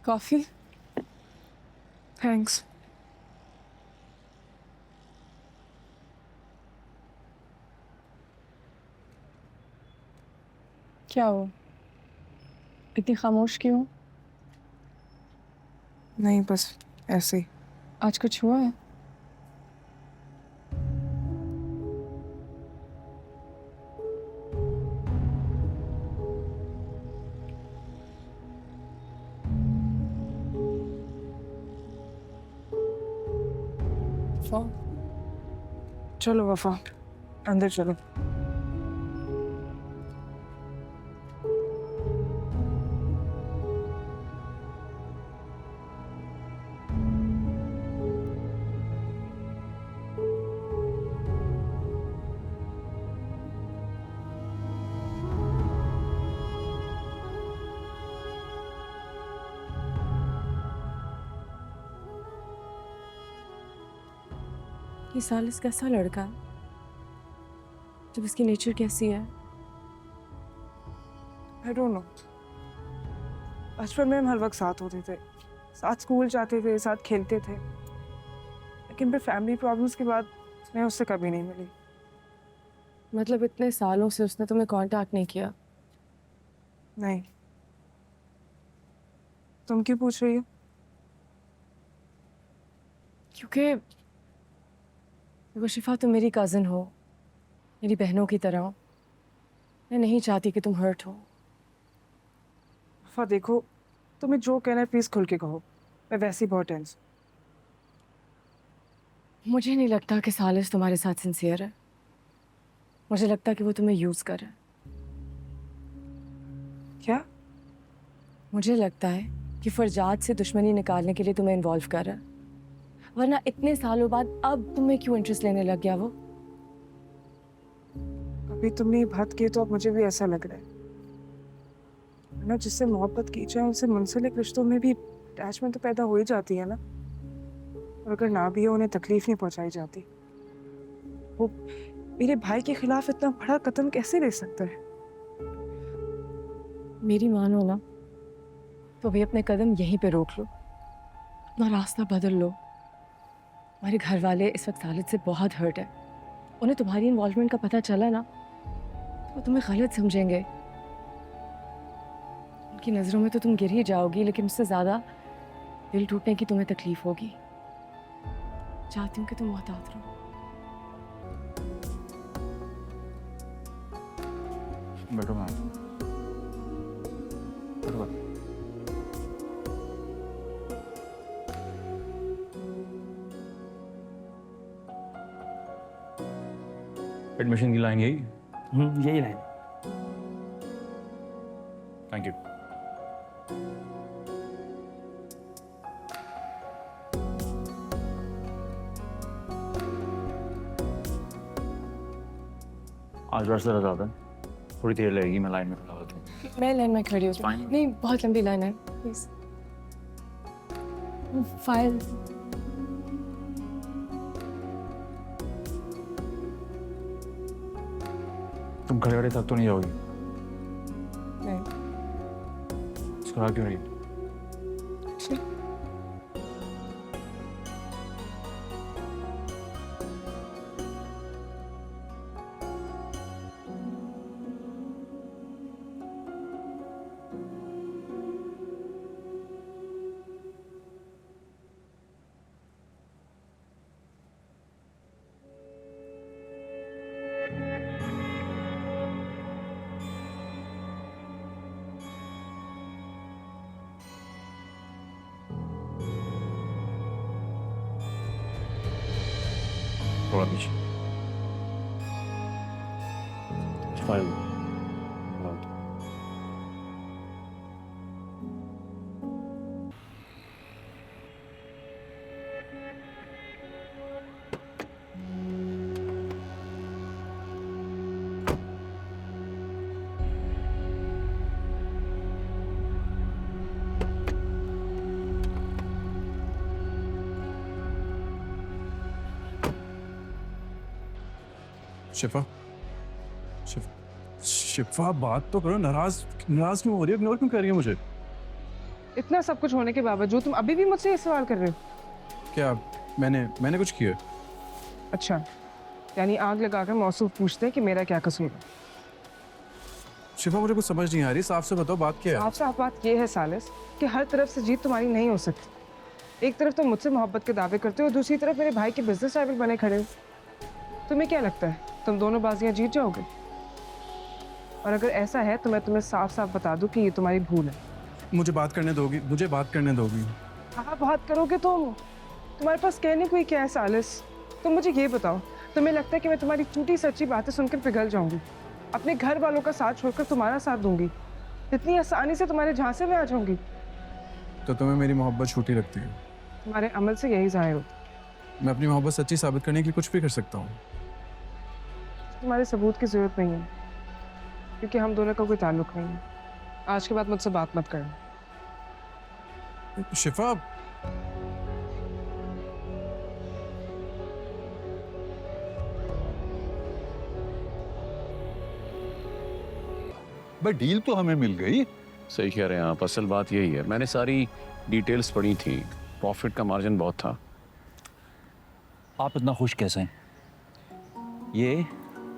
Coffee. Thanks. क्या हो, इतनी खामोश क्यों? नहीं, बस ऐसे ही। आज कुछ हुआ है? वफा, चलो वफा, अंदर चलो। ये सालिस कैसा लड़का है? जब इसकी नेचर कैसी है? I don't know. बचपन में हम हर वक्त साथ होते थे, साथ स्कूल जाते थे, साथ खेलते थे। लेकिन फिर फैमिली प्रॉब्लम्स के बाद मैं उससे कभी नहीं मिली। मतलब इतने सालों से उसने तुम्हें कांटेक्ट नहीं किया? नहीं। तुम क्यों पूछ रही हो? क्योंकि वो शिफा, तुम मेरी कज़न हो, मेरी बहनों की तरह। मैं नहीं चाहती कि तुम हर्ट हो। वफा देखो, तुम्हें जो कहना है प्लीज खुल के कहो। मैं वैसे ही बहुत टेंस। मुझे नहीं लगता कि सालिस तुम्हारे साथ सिंसियर है। मुझे लगता है कि वो तुम्हें यूज कर रहा है। क्या? मुझे लगता है कि फरजाद से दुश्मनी निकालने के लिए तुम्हें इन्वॉल्व कर रहा है। वरना इतने सालों बाद अब तुम्हें क्यों इंटरेस्ट लेने लग गया वो? अभी तुमने ये बात की तो अब मुझे भी ऐसा लग रहा है। ना, जिससे मोहब्बत की जाए उनसे मुंसलिक रिश्तों में भी अटैचमेंट तो पैदा हो ही जाती है ना। और अगर ना भी हो, उन्हें तकलीफ नहीं पहुंचाई जाती। वो मेरे भाई के खिलाफ इतना बड़ा कदम कैसे ले सकता है? मेरी मानो ना, तो भी अपने कदम यहीं पे रोक लो, अपना रास्ता बदल लो। हमारे घर वाले इस वक्त खालिद से बहुत हर्ट है। उन्हें तुम्हारी इन्वॉल्वमेंट का पता चला ना, तो वो तुम्हें गलत समझेंगे। उनकी नज़रों में तो तुम गिर ही जाओगी, लेकिन उससे ज़्यादा दिल टूटने की तुम्हें तकलीफ होगी। चाहती हूँ कि तुम मोहतात रहो। बैठो मैम, बैठो। एडमिशन की लाइन यही। यही लाइन। Thank you. आज रश ज़रा ज़्यादा है, थोड़ी देर लगेगी, मैं लाइन में खड़ा होता हूँ। मैं लाइन में खड़ी हूँ। Fine. नहीं, बहुत लंबी लाइन है, प्लीज। फाइल। तुम खड़े खड़े थक तो नहीं जाओगी? नहीं। मुस्कुरा क्यों रही? थोड़ा पीछे। फाइल। शिफा, शिफा बात तो करो। नाराज नाराज क्यों हो रही हो? इग्नोर क्यों कर रही है मुझे? इतना सब कुछ होने के बावजूद तुम अभी भी मुझसे ये सवाल कर रहे हो? क्या मैंने कुछ किया? अच्छा, यानी आग लगाकर मौसूफ पूछते हैं कि मेरा क्या कसूर है। शिफा, मुझे कुछ समझ नहीं आ रही, साफ से बताओ बात क्या है? साफ साफ बात ये है सालिस कि हर तरफ से जीत तुम्हारी नहीं हो सकती। एक तरफ तुम मुझसे मोहब्बत के दावे करते हो और दूसरी तरफ मेरे भाई के बिजनेस राइवल बने खड़े हो। तुम्हें क्या लगता है तुम दोनों बाजियां जीत जाओगे? और अगर ऐसा है तो मैं तुम्हें साफ साफ बता दूं कि ये तुम्हारी भूल है। मुझे बात करने दोगी? मुझे बात करने दोगी? हाँ, बात करोगे तुम। तुम्हारे पास कहने को ही क्या है सालिस? तुम मुझे ये बताओ, तुम्हें लगता है कि मैं तुम्हारी टूटी सच्ची बातें सुनकर पिघल जाऊंगी, अपने घर वालों का साथ छोड़कर तुम्हारा साथ दूंगी, इतनी आसानी से तुम्हारे झांसे में आ जाऊंगी? तो तुम्हें मेरी मोहब्बत छूटी लगती है? तुम्हारे अमल से यही जाहिर होता है। मैं अपनी मोहब्बत सच्ची साबित करने के लिए कुछ भी कर सकता हूँ। तुम्हारे सबूत की जरूरत नहीं है, क्योंकि हम दोनों का कोई ताल्लुक नहीं है। आज के बाद मुझसे बात मत करना। शिफा, भाई डील तो हमें मिल गई। सही कह रहे हैं आप, असल बात यही है। मैंने सारी डिटेल्स पढ़ी थी, प्रॉफिट का मार्जिन बहुत था। आप इतना खुश कैसे हैं? ये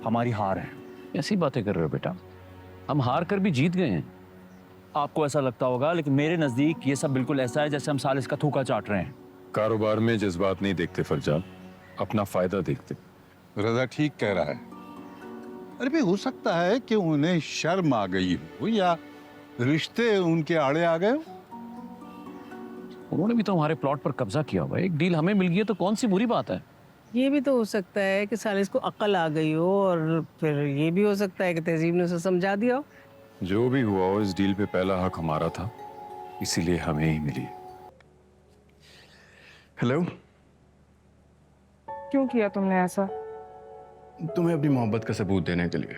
हमारी हार है। ऐसी बातें कर रहे हो बेटा, हम हार कर भी जीत गए हैं। आपको ऐसा लगता होगा, लेकिन मेरे नज़दीक ये सब बिल्कुल ऐसा है जैसे हम सालिस का थूका चाट रहे हैं। कारोबार में जज्बात नहीं देखते फरजाद, अपना फायदा देखते। रजा ठीक कह रहा है। अरे भाई, हो सकता है कि उन्हें शर्म आ गई हो या रिश्ते उनके आड़े आ गए हो। उन्होंने भी तो हमारे प्लॉट पर कब्जा किया हुआ है। एक डील हमें मिल गई है तो कौन सी बुरी बात है? ये भी तो हो सकता है कि सालिस को अक्ल आ गई हो, और फिर ये भी हो सकता है कि तहजीब ने उसे समझा दिया हो। जो भी हुआ हो, इस डील पे पहला हक हमारा था, इसीलिए हमें ही मिली। हेलो। क्यों किया तुमने ऐसा? तुम्हें अपनी मोहब्बत का सबूत देने के लिए,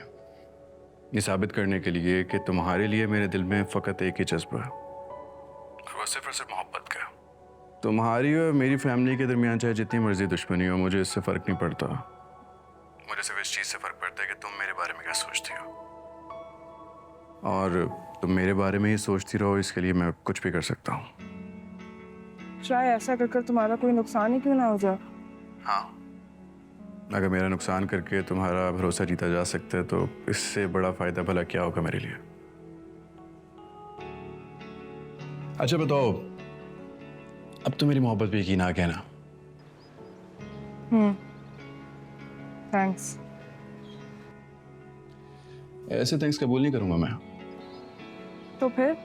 ये साबित करने के लिए कि तुम्हारे लिए मेरे दिल में फ़कत एक ही जज्बा है, और वो सिर्फ और सिर्फ मोहब्बत का। तुम्हारी और मेरी फैमिली के दरमियान चाहे जितनी मर्जी दुश्मनी हो, मुझे इससे फ़र्क नहीं पड़ता। मुझे सिर्फ इस चीज़ से फ़र्क पड़ता है कि तुम मेरे बारे में क्या सोचती हो, और तुम मेरे बारे में ही सोचती रहो। इसके लिए मैं कुछ भी कर सकता हूँ। चाहे ऐसा कर तुम्हारा कोई नुकसान ही क्यों ना हो जाए। हाँ, अगर मेरा नुकसान करके तुम्हारा भरोसा जीता जा सकता है तो इससे बड़ा फायदा भला क्या होगा मेरे लिए। अच्छा बताओ, अब तो मेरी मोहब्बत पे यकीन आ गया ना? थैंक्स। ऐसे थैंक्स कबूल नहीं करूंगा मैं। तो फिर?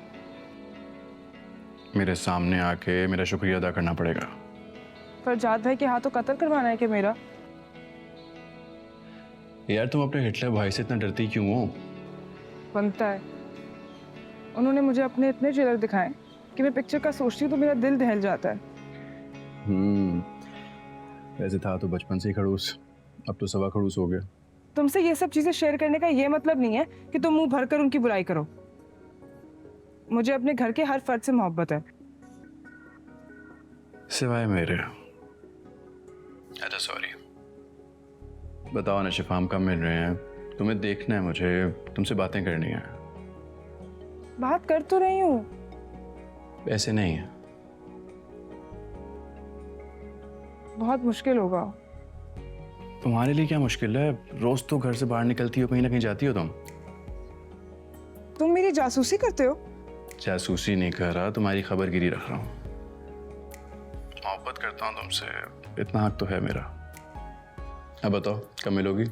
मेरे सामने आके मेरा शुक्रिया अदा करना पड़ेगा। फरजाद भाई के हाथों कत्ल करवाना है कि मेरा? यार, तुम अपने हिटलर भाई से इतना डरती क्यों हो? बनता है। उन्होंने मुझे अपने इतने जेलर दिखाए कि मैं पिक्चर का सोचती हूँ तो मेरा दिल दहल जाता है। वैसे था तो बचपन से ही खड़ूस, अब तो सवा खड़ूस हो गया। तुमसे ये सब चीजें शेयर करने का ये मतलब नहीं है कि तुम मुंह भरकर उनकी बुराई करो। मुझे अपने घर के हर फर्द से मोहब्बत है, सिवाय मेरे। अच्छा सॉरी। बताओ ना शिफा, हम कब मिल रहे हैं? तुम्हें देखना है, मुझे तुमसे बातें करनी है। बात कर तो रही हूँ। ऐसे नहीं है। बहुत मुश्किल होगा। तुम्हारे लिए क्या मुश्किल है? रोज तो घर से बाहर निकलती हो, कहीं ना कहीं जाती हो तुम मेरी जासूसी करते हो? जासूसी नहीं कर रहा, तुम्हारी खबरगिरी रख रहा हूँ। मोहब्बत करता हूँ तुमसे, इतना हक तो है मेरा। अब बताओ, कब मिलोगी?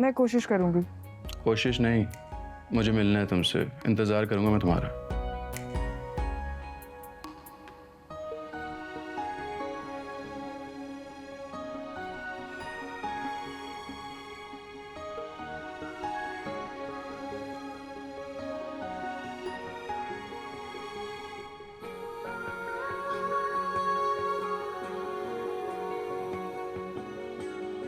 मैं कोशिश करूंगी। कोशिश नहीं, मुझे मिलना है तुमसे। इंतजार करूंगा मैं तुम्हारा।